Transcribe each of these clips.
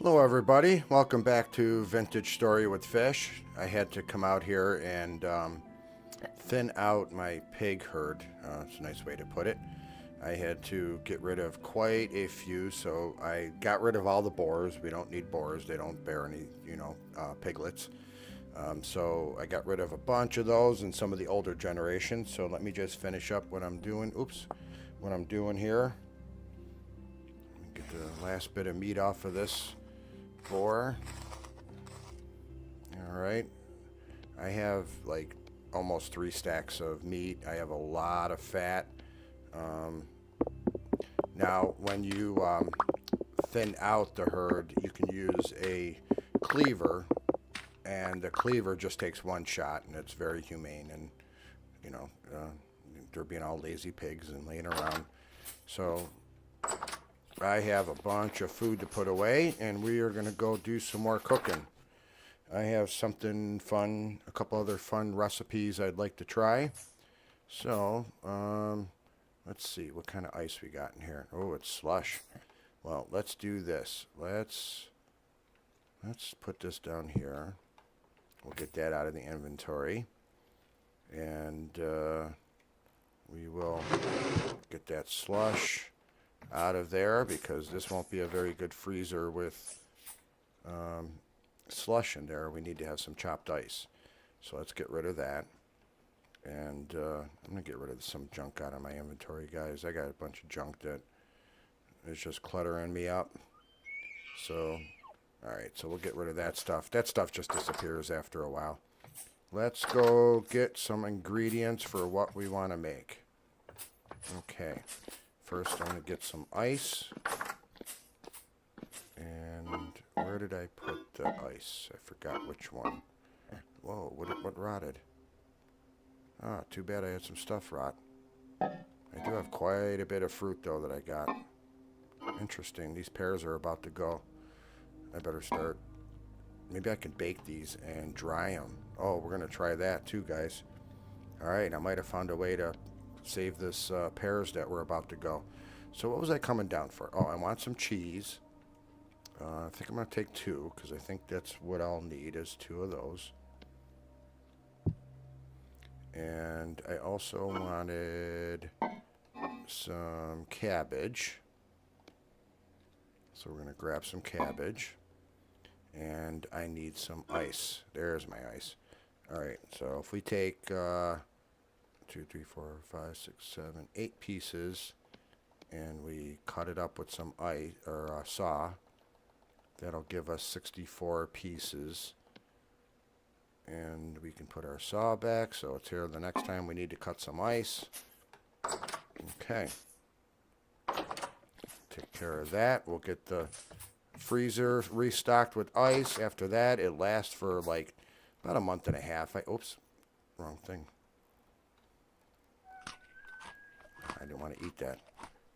Hello, everybody. Welcome back to Vintage Story with Fish. I had to come out here and thin out my pig herd. It's a nice way to put it. I had to get rid of quite a few, so I got rid of all the boars. We don't need boars; they don't bear any, piglets. So I got rid of a bunch of those and some of the older generations. So let me just finish up what I'm doing. Oops, what I'm doing here. Get the last bit of meat off of this boar. All right. I have like almost 3 stacks of meat. I have a lot of fat. Um, Now, when you thin out the herd, you can use a cleaver, and the cleaver just takes one shot, and it's very humane. And you know, they're being all lazy pigs and laying around. So I have a bunch of food to put away, and we are going to go do some more cooking. I have something fun, a couple other fun recipes I'd like to try. So, let's see what kind of ice we got in here. Oh, it's slush. Well, let's do this. Let's put this down here. We'll get that out of the inventory, and we will get that slush out of there because this won't be a very good freezer with um, slush in there. We need to have some chopped ice. So let's get rid of that. And I'm going to get rid of some junk out of my inventory, guys. I got a bunch of junk that is just cluttering me up. So, alright, so we'll get rid of that stuff. That stuff just disappears after a while. Let's go get some ingredients for what we want to make. Okay, first I'm going to get some ice. And where did I put the ice? I forgot which one. Whoa, what rotted? Ah, too bad I had some stuff rot. I do have quite a bit of fruit, though, that I got. Interesting. These pears are about to go. I better start. Maybe I can bake these and dry them. Oh, we're going to try that, too, guys. All right, I might have found a way to save this pears that were about to go. So what was I coming down for? Oh, I want some cheese. I think I'm going to take 2, because I think that's what I'll need is 2 of those. And I also wanted some cabbage. So we're going to grab some cabbage. And I need some ice. There's my ice. Alright, so if we take 2, 3, 4, 5, 6, 7, 8 pieces and we cut it up with some ice or saw, that'll give us 64 pieces. And we can put our saw back so it's here the next time we need to cut some ice. Okay. Take care of that. We'll get the freezer restocked with ice. After that, it lasts for like about a month and a half. Oops, wrong thing. I didn't want to eat that.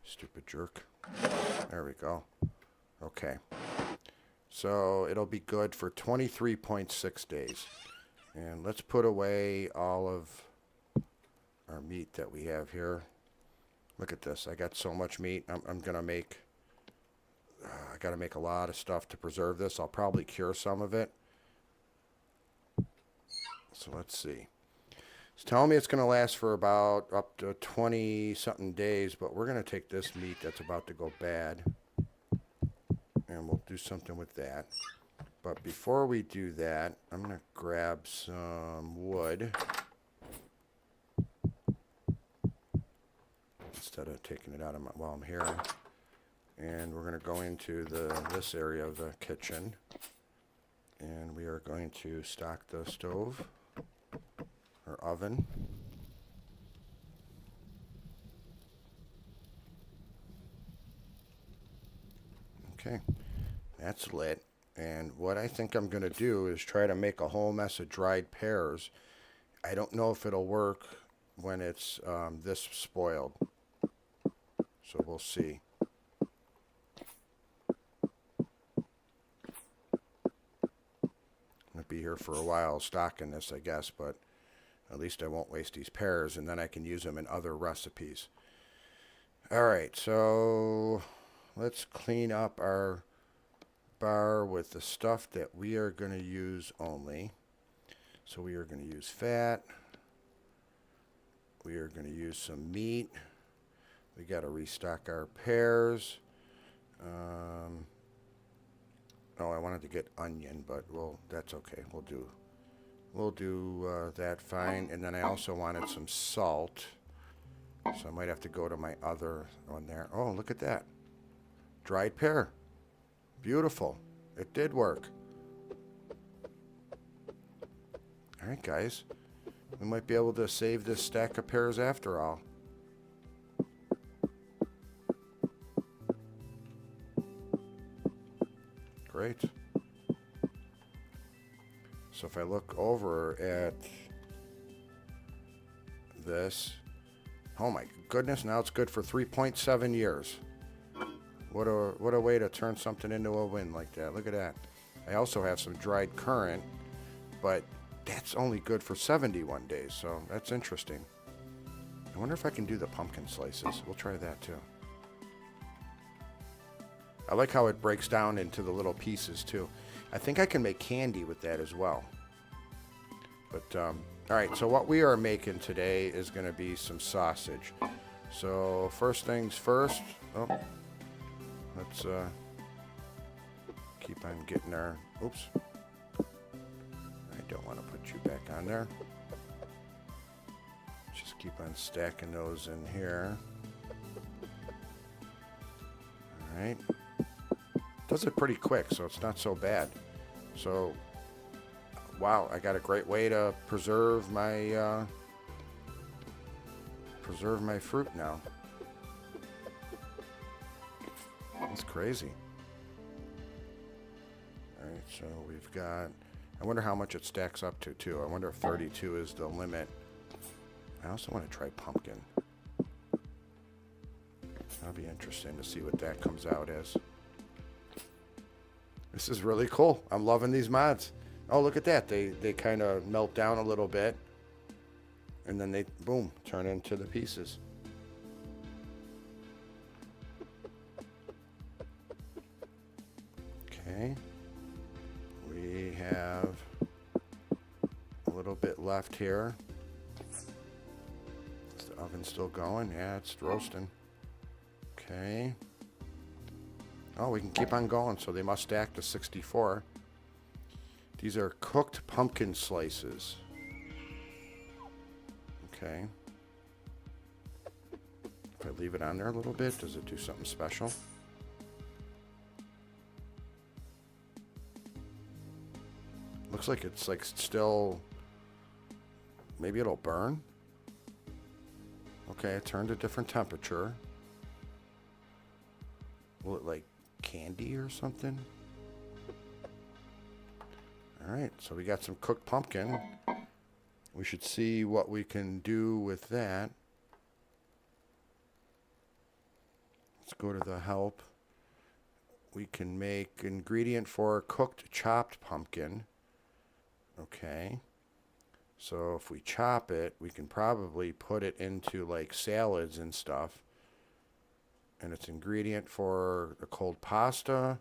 Stupid jerk. There we go. Okay. So it'll be good for 23.6 days. And let's put away all of our meat that we have here. Look at this. I got so much meat. I'm going to make... I got to make a lot of stuff to preserve this. I'll probably cure some of it. So let's see. It's telling me it's going to last for about up to 20-something days, but we're going to take this meat that's about to go bad, and we'll do something with that. But before we do that, I'm going to grab some wood instead of taking it out of my, while I'm here. And we're going to go into this area of the kitchen, and we are going to stock the stove or oven. Okay, that's lit. And what I think I'm going to do is try to make a whole mess of dried pears. I don't know if it'll work when it's this spoiled. So we'll see. I'm going to be here for a while stocking this, I guess, but at least I won't waste these pears, and then I can use them in other recipes. All right, so let's clean up our bar with the stuff that we are going to use only. So we are going to use fat. We are going to use some meat. We got to restock our pears. Oh, I wanted to get onion, but well, that's okay. We'll do that fine. And then I also wanted some salt. So I might have to go to my other one there. Oh, look at that. Dried pear. Beautiful. It did work. All right, guys. We might be able to save this stack of pears after all. Great. So if I look over at this, oh my goodness, now it's good for 3.7 years. What a way to turn something into a win like that. Look at that. I also have some dried currant, but that's only good for 71 days, so that's interesting. I wonder if I can do the pumpkin slices. We'll try that too. I like how it breaks down into the little pieces too. I think I can make candy with that as well. But, all right, so what we are making today is going to be some sausage. So first things first, let's keep on getting our, oops. I don't want to put you back on there. Just keep on stacking those in here. All right. Does it pretty quick, so it's not so bad. So, wow, I got a great way to preserve my fruit now. That's crazy. All right, so we've got. I wonder how much it stacks up to too. I wonder if 32 is the limit. I also want to try pumpkin. That'll be interesting to see what that comes out as. This is really cool. I'm loving these mods. Oh, look at that. They kind of melt down a little bit. And then they, boom, turn into the pieces. Okay. We have a little bit left here. Is the oven still going? Yeah, it's roasting. Okay. Oh, we can keep on going, so they must stack to 64. These are cooked pumpkin slices. Okay. If I leave it on there a little bit, does it do something special? Looks like it's like still, maybe it'll burn. Okay, it turned a different temperature. Will it like candy or something? All right, so we got some cooked pumpkin. We should see what we can do with that. Let's go to the help. We can make ingredient for cooked chopped pumpkin. Okay. So if we chop it, we can probably put it into like salads and stuff. And it's ingredient for a cold pasta.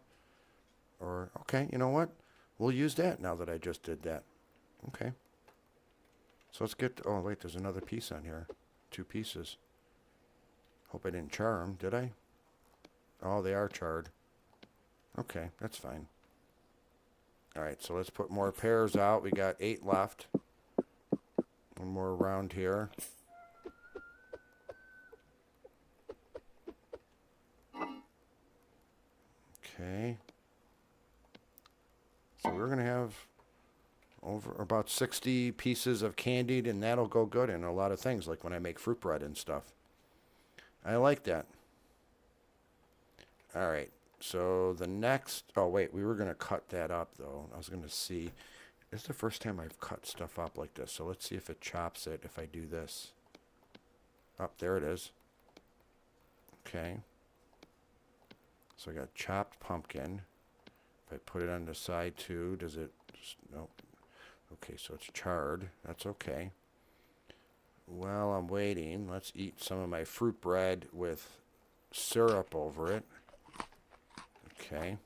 Or, okay, you know what? We'll use that now that I just did that. Okay. So let's get, oh wait, there's another piece on here. 2 pieces. Hope I didn't char them, did I? Oh, they are charred. Okay, that's fine. All right, so let's put more pears out. We got 8 left. One more around here. Okay. So we're going to have over about 60 pieces of candied, and that'll go good in a lot of things, like when I make fruit bread and stuff. I like that. All right. So the next, oh wait, we were going to cut that up though. I was going to see, this is the first time I've cut stuff up like this. So let's see if it chops it if I do this. Oh, there it is. Okay. So I got chopped pumpkin. If I put it on the side too, does it, no. Okay, so it's charred. That's okay. While I'm waiting, let's eat some of my fruit bread with syrup over it. Okay.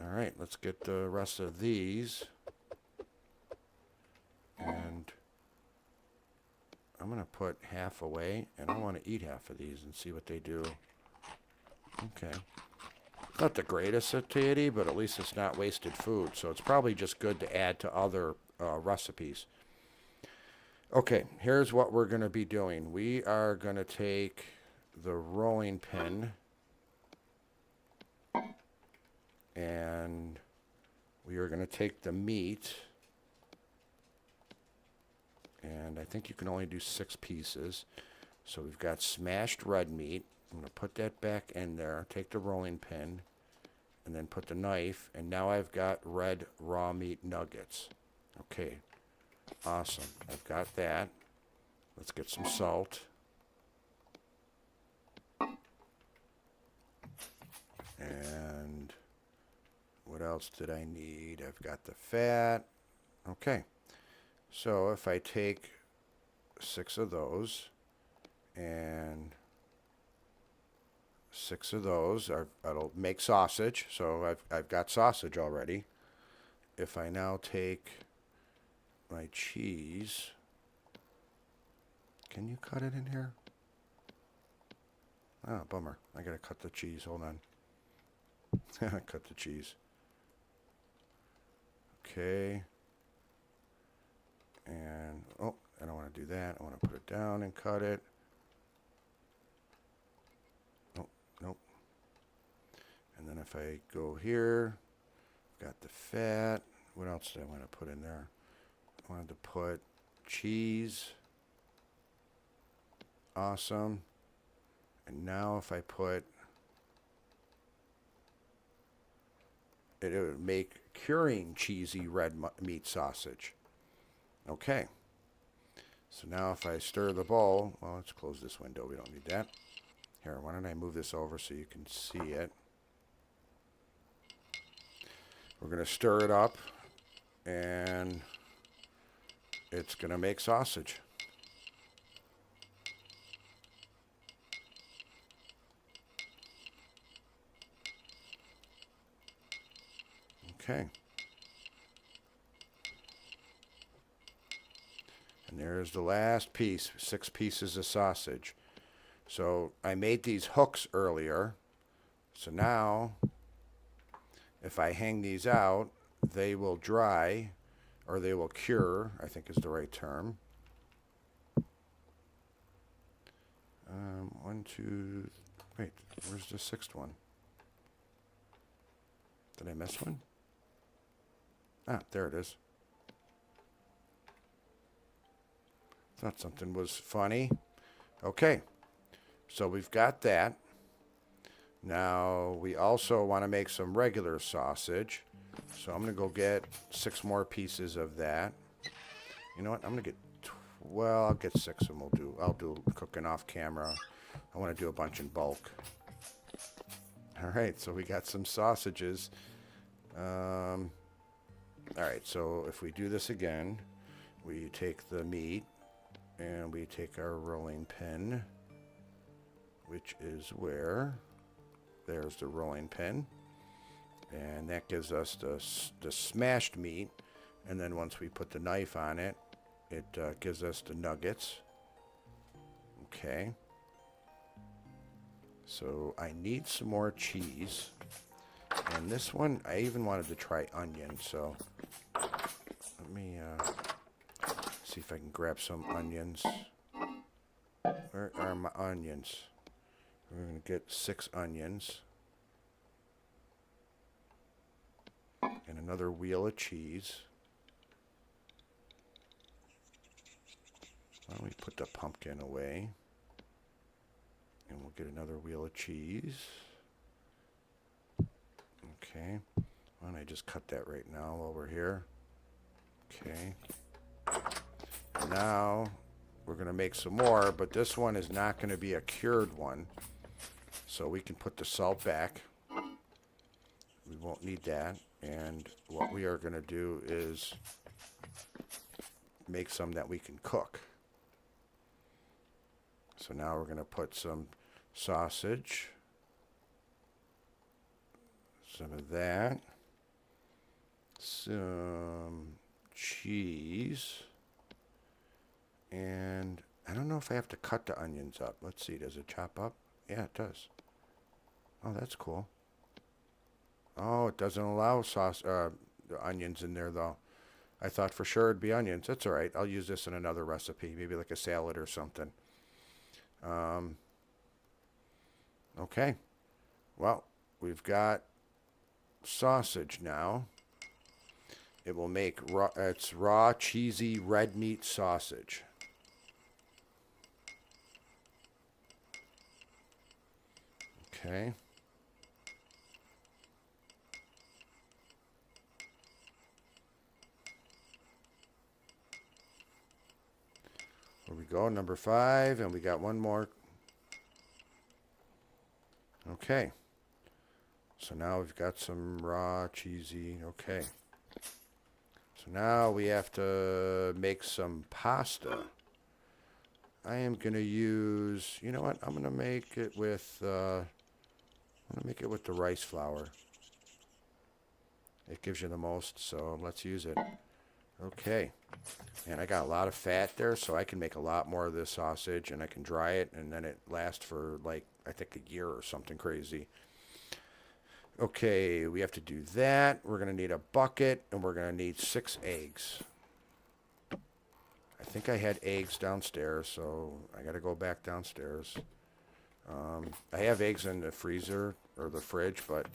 All right, let's get the rest of these. And I'm going to put half away, and I want to eat half of these and see what they do. Okay. Not the greatest satiety, but at least it's not wasted food. So it's probably just good to add to other recipes. Okay, here's what we're going to be doing. We are going to take the rolling pin and we are going to take the meat, and I think you can only do 6 pieces. So we've got smashed red meat. I'm going to put that back in there, take the rolling pin, and then put the knife, and now I've got red raw meat nuggets. Okay, awesome. I've got that. Let's get some salt. And what else did I need? I've got the fat. Okay, so if I take 6 of those and 6 of those, that'll make sausage. So I've got sausage already. If I now take my cheese, can you cut it in here? Oh, bummer. I gotta cut the cheese. Hold on. Cut the cheese. Okay. And, oh, I don't want to do that. I want to put it down and cut it. Oh, nope. And then if I go here, I've got the fat. What else did I want to put in there? I wanted to put cheese. Awesome. And now if I put, it would make curing cheesy red meat sausage. Okay. So now if I stir the bowl, well, let's close this window. We don't need that. Here, why don't I move this over so you can see it. We're going to stir it up, and it's going to make sausage. Okay. And there's the last piece, 6 pieces of sausage. So I made these hooks earlier. So now, if I hang these out, they will dry, or they will cure, I think is the right term. 1, 2, wait, where's the 6th one? Did I miss one? Ah, there it is. Thought something was funny. Okay, so we've got that. Now we also want to make some regular sausage. So I'm going to go get 6 more pieces of that. You know what? I'm going to get, well, I'll get 6 and I'll do cooking off camera. I want to do a bunch in bulk. All right, so we got some sausages. All right, so if we do this again, we take the meat and we take our rolling pin, which is where, there's the rolling pin, and that gives us the smashed meat, and then once we put the knife on it, it gives us the nuggets. Okay, so I need some more cheese. And this one, I even wanted to try onion, so let me see if I can grab some onions. Where are my onions? We're going to get 6 onions. And another wheel of cheese. Why don't we put the pumpkin away? And we'll get another wheel of cheese. Okay, why don't I just cut that right now while we're here? Okay, now we're going to make some more, but this one is not going to be a cured one, so we can put the salt back. We won't need that, and what we are going to do is make some that we can cook. So now we're going to put some sausage, some of that. some cheese. And I don't know if I have to cut the onions up. Let's see, does it chop up? Yeah, it does. Oh, that's cool. Oh, it doesn't allow the onions in there, though. I thought for sure it'd be onions. That's all right. I'll use this in another recipe, maybe like a salad or something. Okay. Well, we've got sausage now. It will make it's raw, cheesy, red meat sausage. Okay. Here we go, number 5, and we got one more. Okay. So now we've got some raw, cheesy, okay. So now we have to make some pasta. I am going to use, you know what, I'm going to make it with, the rice flour. It gives you the most, so let's use it. Okay. And I got a lot of fat there, so I can make a lot more of this sausage, and I can dry it, and then it lasts for, like, I think a year or something crazy. Okay, we have to do that. We're going to need a bucket, and we're going to need 6 eggs. I think I had eggs downstairs, so I got to go back downstairs. I have eggs in the freezer, or the fridge, but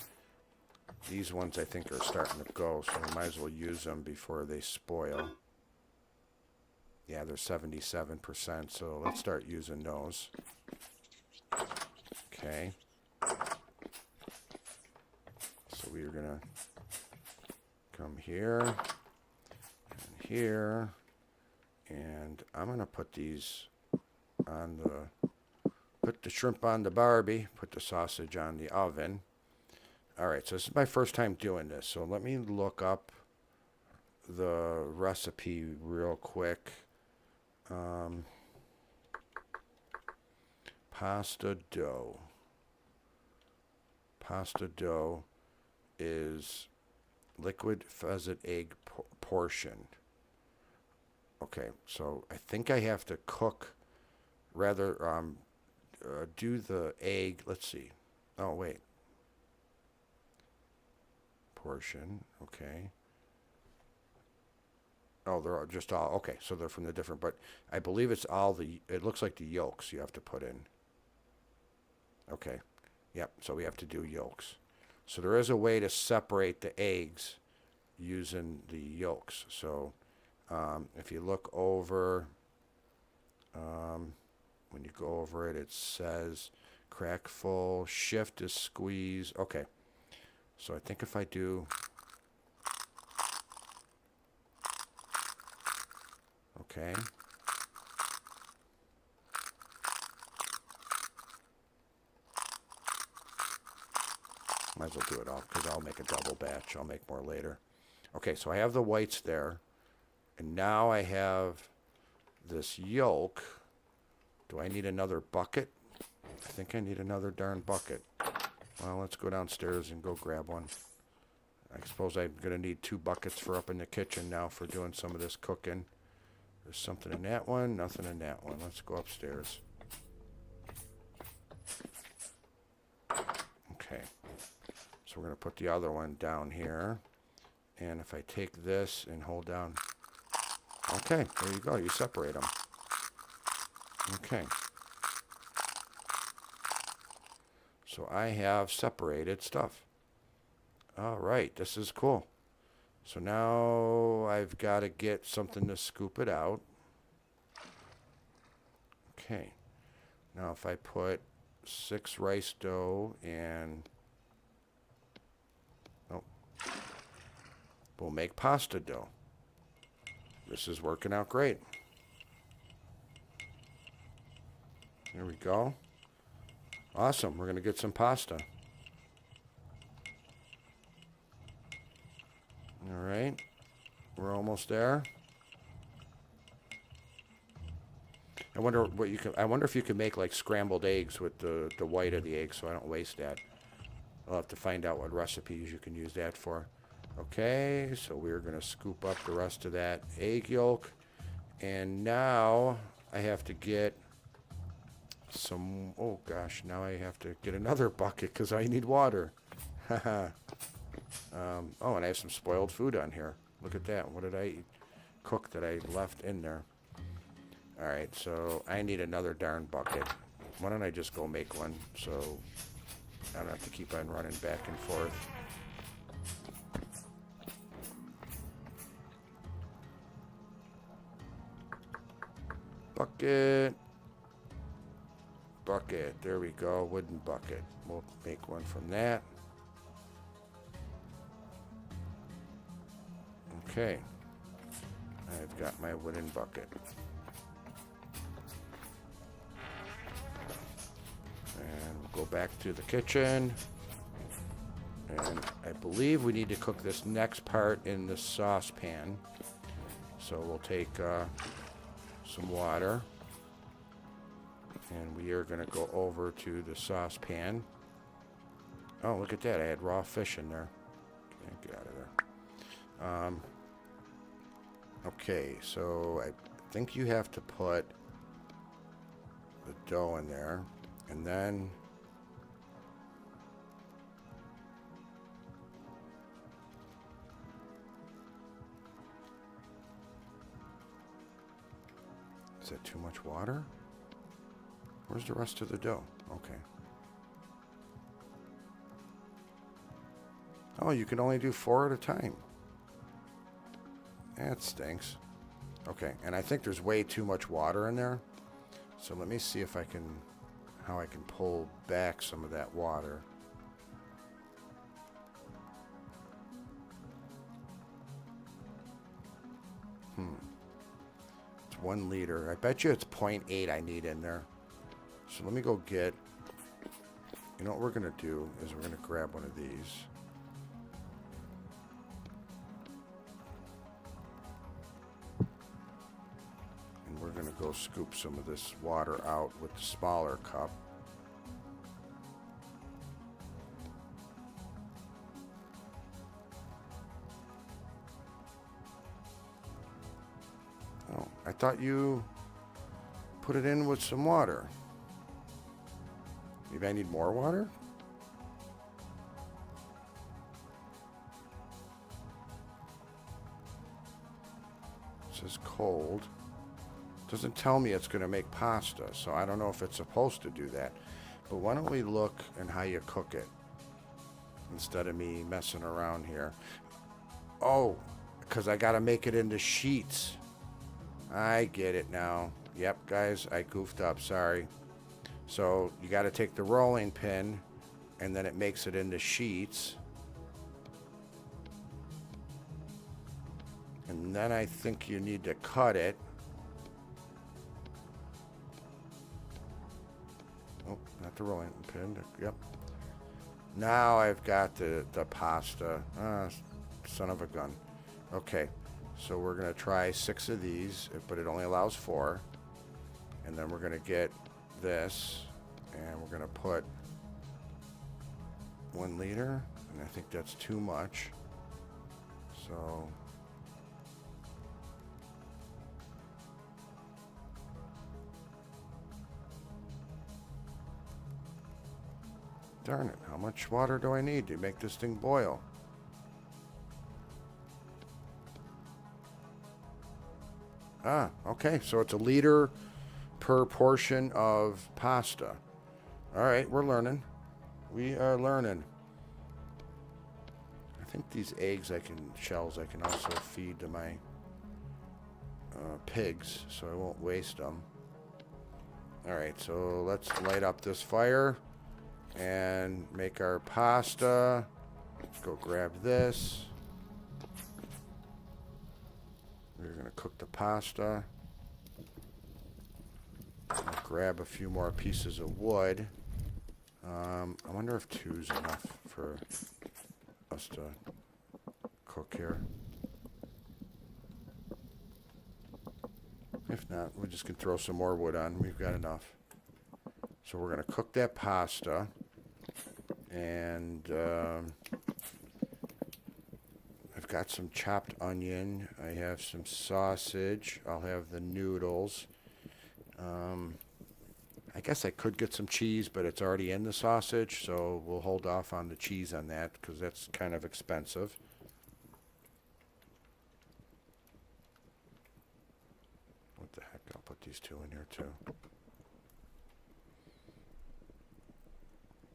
these ones I think are starting to go, so we might as well use them before they spoil. Yeah, they're 77%, so let's start using those. Okay. So we're going to come here and here, and I'm going to put these on put the shrimp on the Barbie, put the sausage on the oven. All right, so this is my first time doing this, so let me look up the recipe real quick. Pasta dough. Pasta dough is liquid pheasant egg portion. Okay, so I think I have to cook, do the egg. Let's see. Oh, wait. Portion, okay. Oh, they're just all, okay, so they're from the different, but I believe it's all it looks like the yolks you have to put in. Okay, yep, so we have to do yolks. So there is a way to separate the eggs using the yolks. So if you look over, when you go over it, it says crack full, shift is squeeze. Okay, so I think if I do, okay. Might as well do it all, because I'll make a double batch. I'll make more later. Okay, so I have the whites there. And now I have this yolk. Do I need another bucket? I think I need another darn bucket. Well, let's go downstairs and go grab one. I suppose I'm going to need 2 buckets for up in the kitchen now for doing some of this cooking. There's something in that one, nothing in that one. Let's go upstairs. Okay. So we're going to put the other one down here. And if I take this and hold down. Okay, there you go. You separate them. Okay. So I have separated stuff. All right, this is cool. So now I've got to get something to scoop it out. Okay. Now if I put 6 rice dough and we'll make pasta dough. This is working out great. There we go. Awesome. We're going to get some pasta. All right. We're almost there. I wonder if you can make like scrambled eggs with the white of the egg, so I don't waste that. I'll have to find out what recipes you can use that for. Okay, so we're going to scoop up the rest of that egg yolk. And now I have to get some, oh gosh, now I have to get another bucket because I need water. Oh, and I have some spoiled food on here. Look at that. What did I cook that I left in there? All right, so I need another darn bucket. Why don't I just go make one so I don't have to keep on running back and forth. Bucket. Bucket. There we go. Wooden bucket. We'll make one from that. Okay. I've got my wooden bucket. And we'll go back to the kitchen. And I believe we need to cook this next part in the saucepan. So we'll take some water. And we are going to go over to the saucepan. Oh, look at that. I had raw fish in there. Can't get out of there. Okay, so I think you have to put the dough in there. And then is that too much water? Where's the rest of the dough? Okay. Oh, you can only do 4 at a time. That stinks. Okay, and I think there's way too much water in there. So let me see if I can, how I can pull back some of that water. It's 1 liter. I bet you it's 0.8 I need in there. So let me go get, you know what we're going to do is we're going to grab one of these. And we're going to go scoop some of this water out with the smaller cup. Oh, I thought you put it in with some water. Maybe I need more water? It says cold. Doesn't tell me it's going to make pasta, so I don't know if it's supposed to do that. But why don't we look at how you cook it instead of me messing around here. Oh, because I got to make it into sheets. I get it now. Yep, guys, I goofed up. Sorry. So you got to take the rolling pin, and then it makes it into sheets. And then I think you need to cut it. Oh, not the rolling pin. Yep. Now I've got the pasta. Son of a gun. Okay, so we're going to try 6 of these, but it only allows 4. And then we're going to get this, and we're going to put 1 liter, and I think that's too much. So darn it, how much water do I need to make this thing boil? Okay, so it's 1 liter per portion of pasta. All right, we're learning. We are learning. I think these eggs shells I can also feed to my pigs, so I won't waste them. All right, so let's light up this fire and make our pasta. Let's go grab this. We're going to cook the pasta. Grab a few more pieces of wood. I wonder if 2's enough for us to cook here. If not, we just can throw some more wood on. We've got enough. So we're going to cook that pasta. And I've got some chopped onion. I have some sausage. I'll have the noodles. I guess I could get some cheese, but it's already in the sausage, so we'll hold off on the cheese on that because that's kind of expensive. What the heck? I'll put these two in here too.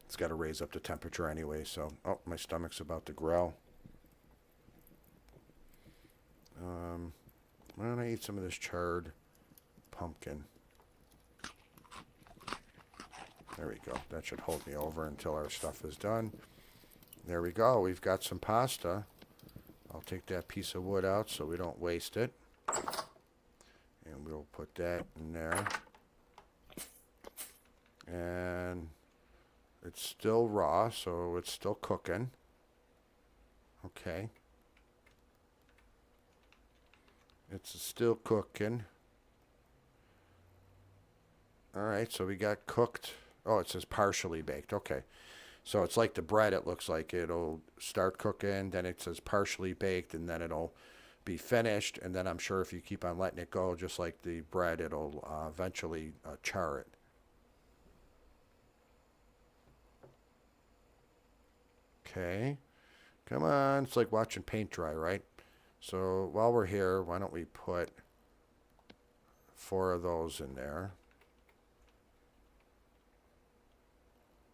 It's got to raise up the temperature anyway, so... Oh, my stomach's about to growl. Why don't I eat some of this charred pumpkin? There we go. That should hold me over until our stuff is done. There we go. We've got some pasta. I'll take that piece of wood out so we don't waste it. And we'll put that in there. And it's still raw, so it's still cooking. Okay. It's still cooking. Alright, so we got cooked. Oh, it says partially baked. Okay. So it's like the bread, it looks like. It'll start cooking, then it says partially baked, and then it'll be finished. And then I'm sure if you keep on letting it go, just like the bread, it'll eventually char it. Okay. Come on. It's like watching paint dry, right? So while we're here, why don't we put 4 of those in there.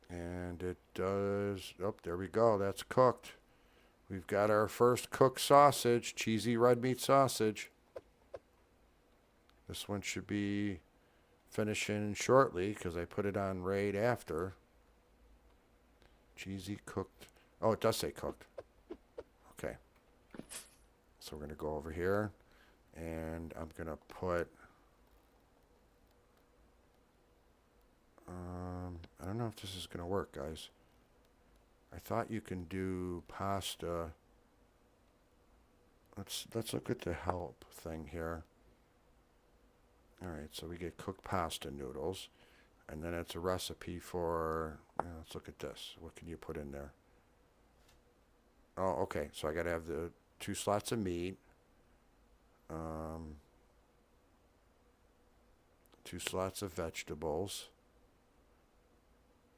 And it does... Oh, there we go. That's cooked. We've got our first cooked sausage, cheesy red meat sausage. This one should be finishing shortly because I put it on right after. Cheesy cooked. Oh, it does say cooked. Okay. So we're going to go over here and I'm going to put... I don't know if this is going to work, guys. I thought you can do pasta. Let's look at the help thing here. All right, so we get cooked pasta noodles, and then it's a recipe for. Let's look at this. What can you put in there? Oh, okay. So I got to have the 2 slots of meat. 2 slots of vegetables.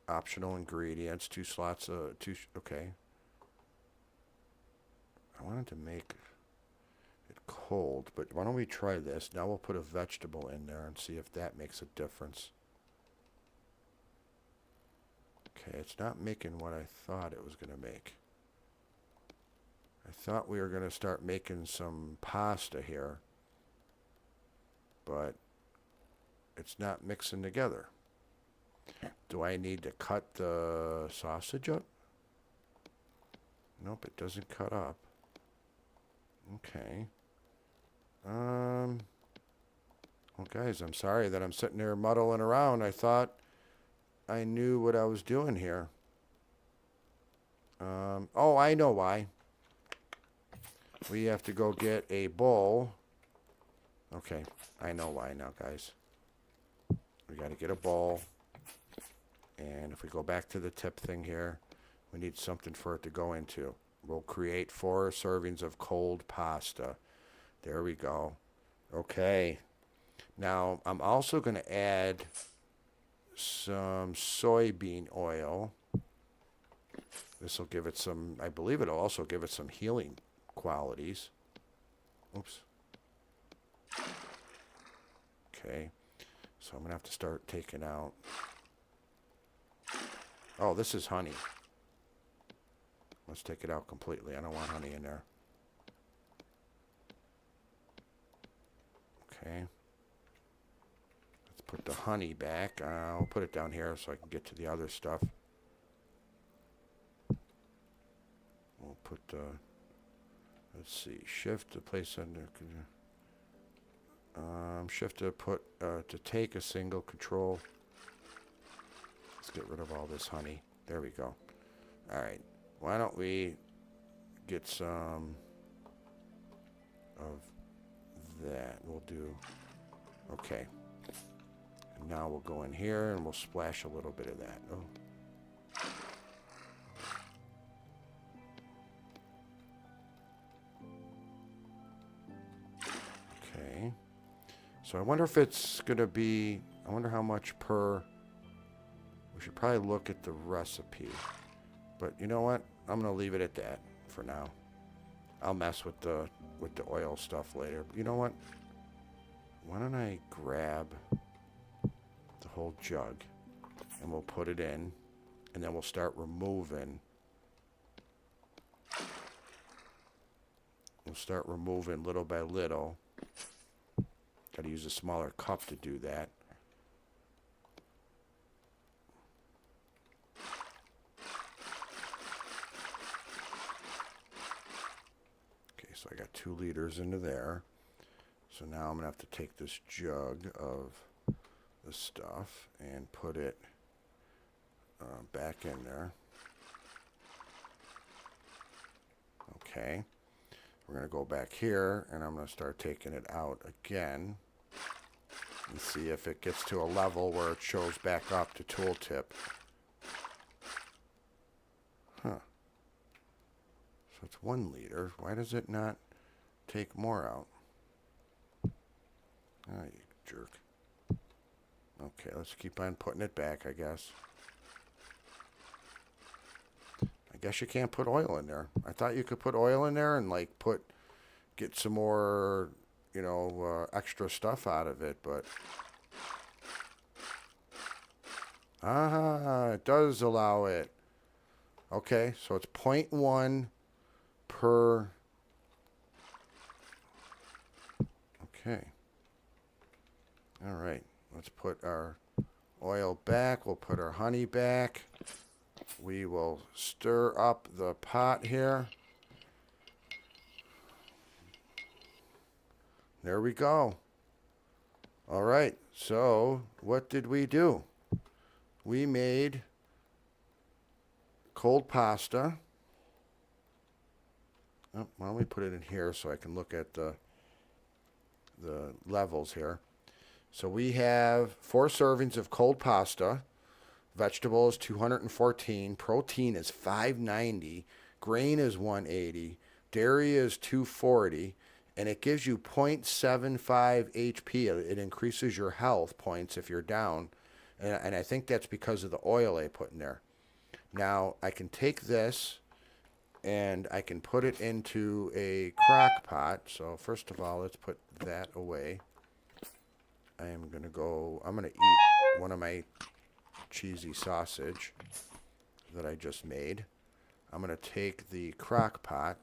Optional ingredients, 2 slots of okay. I wanted to make it cold, but why don't we try this? Now we'll put a vegetable in there and see if that makes a difference. Okay, it's not making what I thought it was going to make. I thought we were going to start making some pasta here, but it's not mixing together. Do I need to cut the sausage up? Nope, it doesn't cut up. Okay. Well, guys, I'm sorry that I'm sitting there muddling around. I thought I knew what I was doing here. Oh, I know why. We have to go get a bowl. Okay, I know why now, guys. We got to get a bowl. And if we go back to the tip thing here, we need something for it to go into. We'll create 4 servings of cold pasta. There we go. Okay. Now, I'm also going to add some soybean oil. This will give it some, I believe it'll also give it some healing qualities. Oops. Okay. So I'm going to have to start taking out... Oh, this is honey. Let's take it out completely. I don't want honey in there. Okay. Let's put the honey back. I'll put it down here so I can get to the other stuff. We'll put the... Let's see. Shift to place under... shift to put... to take a single control... Let's get rid of all this honey. There we go. All right. Why don't we get some of that? We'll do... Okay. And now we'll go in here and we'll splash a little bit of that. Oh. So I wonder if it's going to be, I wonder how much per, we should probably look at the recipe. But you know what? I'm going to leave it at that for now. I'll mess with the oil stuff later. But you know what? Why don't I grab the whole jug and we'll put it in, and then we'll start removing. We'll start removing little by little. Got to use a smaller cup to do that. Okay, so I got 2 liters into there. So now I'm going to have to take this jug of the stuff and put it back in there. Okay. We're going to go back here, and I'm going to start taking it out again and see if it gets to a level where it shows back up to tooltip. Huh. So it's 1 liter. Why does it not take more out? Ah, you jerk. Okay, let's keep on putting it back, I guess. I guess you can't put oil in there. I thought you could put oil in there and like get some more, you know, extra stuff out of it, but it does allow it. Okay, so it's 0.1 per. Okay. All right, let's put our oil back. We'll put our honey back. We will stir up the pot here. There we go. All right, so what did we do? We made cold pasta. Oh, why don't we put it in here so I can look at the levels here. So we have 4 servings of cold pasta. Vegetable is 214. Protein is 590. Grain is 180. Dairy is 240. And it gives you 0.75 HP. It increases your health points if you're down. And I think that's because of the oil I put in there. Now, I can take this and I can put it into a crock pot. So first of all, let's put that away. I'm going to eat one of my cheesy sausage that I just made. I'm going to take the crock pot.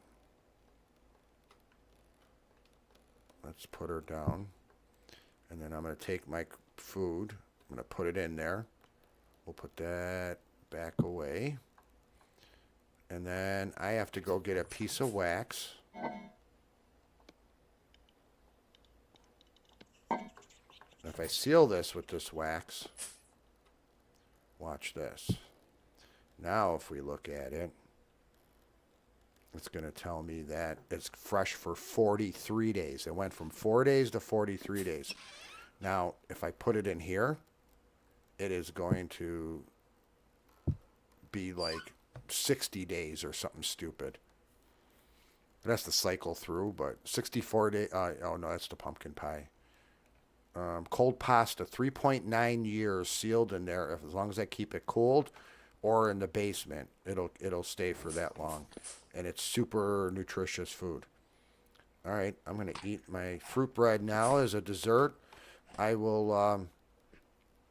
Let's put her down. And then I'm going to take my food. I'm going to put it in there. We'll put that back away. And then I have to go get a piece of wax. If I seal this with this wax, watch this. Now if we look at it, it's going to tell me that it's fresh for 43 days. It went from 4 days to 43 days. Now, if I put it in here, it is going to be like 60 days or something stupid. It has to cycle through, but 64 days. Oh, no, that's the pumpkin pie. Cold pasta, 3.9 years sealed in there. As long as I keep it cold or in the basement, it'll stay for that long. And it's super nutritious food. All right, I'm going to eat my fruit bread now as a dessert. I will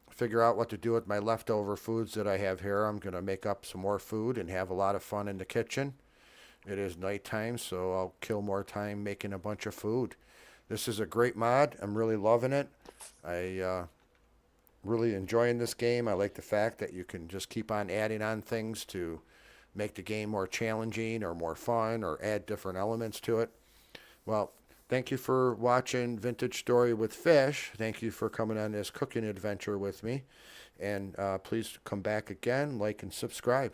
figure out what to do with my leftover foods that I have here. I'm going to make up some more food and have a lot of fun in the kitchen. It is nighttime, so I'll kill more time making a bunch of food. This is a great mod. I'm really loving it. I really enjoying this game. I like the fact that you can just keep on adding on things to make the game more challenging or more fun or add different elements to it. Well, thank you for watching Vintage Story with Fish. Thank you for coming on this cooking adventure with me. And please come back again, like and subscribe.